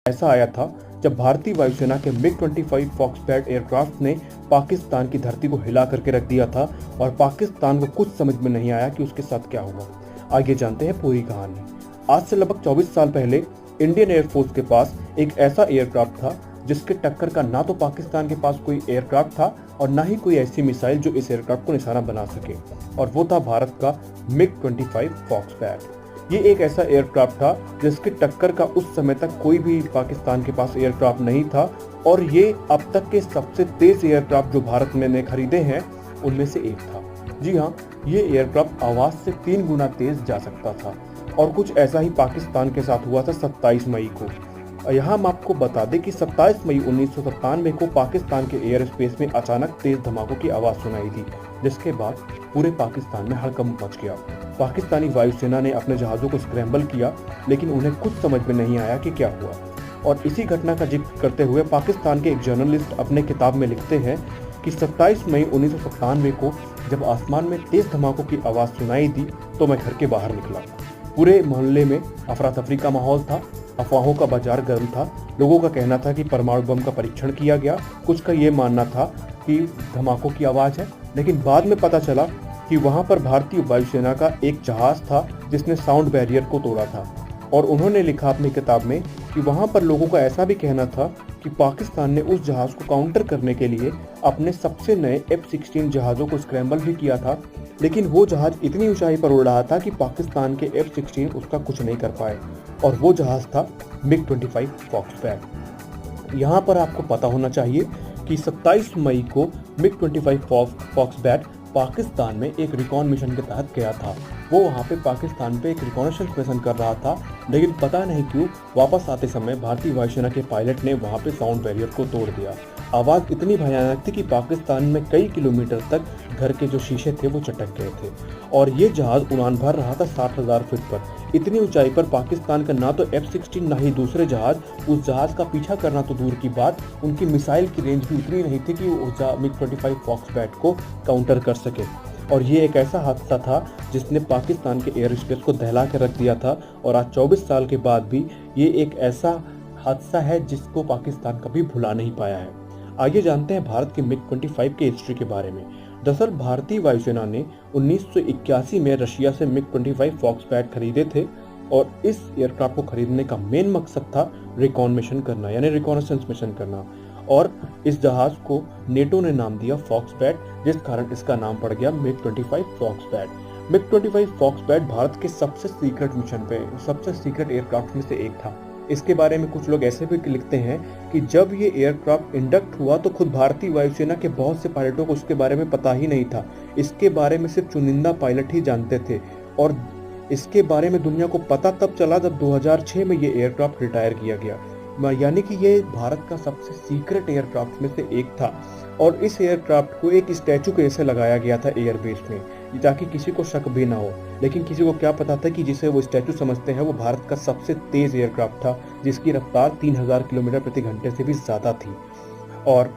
ऐसा आया था जब भारतीय वायुसेना के MiG-25 फॉक्सबैट एयरक्राफ्ट ने पाकिस्तान की धरती को हिला करके रख दिया था और पाकिस्तान को कुछ समझ में नहीं आया कि उसके साथ क्या हुआ। आगे जानते हैं पूरी कहानी। आज से लगभग 24 साल पहले इंडियन एयरफोर्स के पास एक ऐसा एयरक्राफ्ट था जिसके टक्कर का ना तो पाकिस्तान के पास कोई एयरक्राफ्ट था और ना ही कोई ऐसी मिसाइल जो इस एयरक्राफ्ट को निशाना बना सके, और वो था भारत का MiG-25 फॉक्सबैट। ये एक ऐसा एयरक्राफ्ट था जिसके टक्कर का उस समय तक कोई भी पाकिस्तान के पास एयरक्राफ्ट नहीं था, और ये अब तक के सबसे तेज एयरक्राफ्ट जो भारत में ने खरीदे हैं उनमें से एक था। जी हाँ, ये एयरक्राफ्ट आवाज से 3 गुना तेज जा सकता था, और कुछ ऐसा ही पाकिस्तान के साथ हुआ था 27 मई को। यहाँ हम आपको बता दें कि 27 मई 1997 को पाकिस्तान के एयर स्पेस में अचानक तेज धमाकों की आवाज सुनाई दी, जिसके बाद पूरे पाकिस्तान में हड़कंप मच गया। पाकिस्तानी वायुसेना ने अपने जहाज़ों को स्क्रैम्बल किया, लेकिन उन्हें कुछ समझ में नहीं आया कि क्या हुआ। और इसी घटना का जिक्र करते हुए पाकिस्तान के एक जर्नलिस्ट अपने किताब में लिखते हैं कि 27 मई 1997 को जब आसमान में तेज धमाकों की आवाज़ सुनाई दी तो मैं घर के बाहर निकला। पूरे मोहल्ले में अफरा तफरी का माहौल था, अफवाहों का बाजार गर्म था। लोगों का कहना था कि परमाणु बम का परीक्षण किया गया, कुछ का ये मानना था कि धमाकों की आवाज़ है, लेकिन बाद में पता चला कि वहां पर भारतीय वायुसेना का एक जहाज था जिसने साउंड बैरियर को तोड़ा था। और उन्होंने लिखा अपनी किताब में कि वहां पर लोगों का ऐसा भी कहना था कि पाकिस्तान ने उस जहाज को काउंटर करने के लिए अपने सबसे नए F-16 जहाज़ों को स्क्रैम्बल भी किया था, लेकिन वो जहाज इतनी ऊंचाई पर उड़ रहा था कि पाकिस्तान के F-16 उसका कुछ नहीं कर पाए, और वो जहाज था MiG-25 फॉक्सबैट। यहाँ पर आपको पता होना चाहिए कि 27 मई को MiG-25 फॉक्सबैट पाकिस्तान में एक रिकॉन मिशन के तहत गया था। वो वहाँ पे पाकिस्तान पे एक रिकॉनेसेंस मिशन कर रहा था, लेकिन पता नहीं क्यों वापस आते समय भारतीय वायुसेना के पायलट ने वहाँ पे साउंड बैरियर को तोड़ दिया। आवाज़ इतनी भयानक थी कि पाकिस्तान में कई किलोमीटर तक घर के जो शीशे थे वो चटक गए थे, और ये जहाज उड़ान भर रहा था 60,000 फीट पर। इतनी ऊंचाई पर पाकिस्तान का ना तो F-16 ना ही दूसरे जहाज, उस जहाज का पीछा करना तो दूर की बात, उनकी मिसाइल की रेंज भी उतनी नहीं थी कि उस MiG-25 फॉक्सबैट को काउंटर कर सके। और ये एक ऐसा हादसा था जिसने पाकिस्तान के एयर स्पेस को दहला कर रख दिया था, और आज 24 साल के बाद भी ये एक ऐसा हादसा है जिसको पाकिस्तान कभी भुला नहीं पाया है। आगे जानते हैं भारत के MiG-25 के हिस्ट्री के बारे में। दरअसल भारतीय वायुसेना ने 1981 में रशिया से MiG-25 फॉक्सबैट खरीदे थे, और इस एयरक्राफ्ट को खरीदने का मेन मकसद था रिकॉन मिशन करना, यानी रिकॉनेसेंस मिशन करना। और इस जहाज को नेटो ने नाम दिया फॉक्सबैट, जिस कारण इसका नाम पड़ गया MiG-25 फॉक्सबैट। MiG-25 फॉक्सबैट भारत के सबसे सीक्रेट मिशन पे, सबसे सीक्रेट एयरक्राफ्ट में से एक था। इसके बारे में कुछ लोग ऐसे भी लिखते हैं कि जब ये एयरक्राफ्ट इंडक्ट हुआ तो खुद भारतीय वायुसेना के बहुत से पायलटों को उसके बारे में पता ही नहीं था। इसके बारे में सिर्फ चुनिंदा पायलट ही जानते थे, और इसके बारे में दुनिया को पता तब चला जब 2006 में ये एयरक्राफ्ट रिटायर किया गया। यानी कि ये भारत का सबसे सीक्रेट एयरक्राफ्ट में से एक था, और इस एयरक्राफ्ट को एक स्टैचू के जैसे लगाया गया था एयरबेस में, ताकि किसी को शक भी ना हो। लेकिन किसी को क्या पता था कि जिसे वो स्टैचू समझते हैं वो भारत का सबसे तेज एयरक्राफ्ट था, जिसकी रफ्तार 3000 किलोमीटर प्रति घंटे से भी ज्यादा थी। और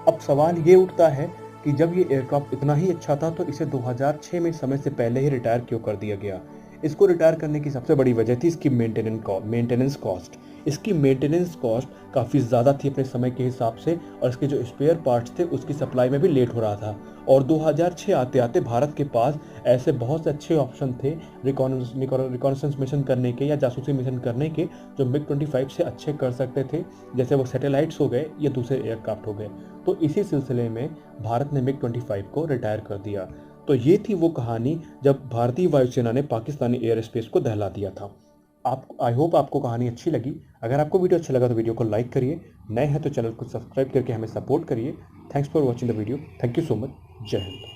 अब सवाल ये उठता है कि जब ये एयरक्राफ्ट इतना ही अच्छा था तो इसे 2006 में समय से पहले ही रिटायर क्यों कर दिया गया। इसको रिटायर करने की सबसे बड़ी वजह थी इसकी मेंटेनेंस कॉस्ट। इसकी मेंटेनेंस कॉस्ट काफ़ी ज़्यादा थी अपने समय के हिसाब से, और इसके जो स्पेयर पार्ट्स थे उसकी सप्लाई में भी लेट हो रहा था। और 2006 आते आते भारत के पास ऐसे बहुत से अच्छे ऑप्शन थे रिकॉनेसेंस मिशन करने के या जासूसी मिशन करने के, जो MiG-25 से अच्छे कर सकते थे, जैसे वो सैटेलाइट्स हो गए या दूसरे एयरक्राफ्ट हो गए। तो इसी सिलसिले में भारत ने MiG-25 को रिटायर कर दिया। तो ये थी वो कहानी जब भारतीय वायुसेना ने पाकिस्तानी एयर स्पेस को दहला दिया था। आई होप आपको कहानी अच्छी लगी। अगर आपको वीडियो अच्छा लगा तो वीडियो को लाइक करिए, नए हैं तो चैनल को सब्सक्राइब करके हमें सपोर्ट करिए। Thanks for watching the video. Thank you so much. जय हिंद।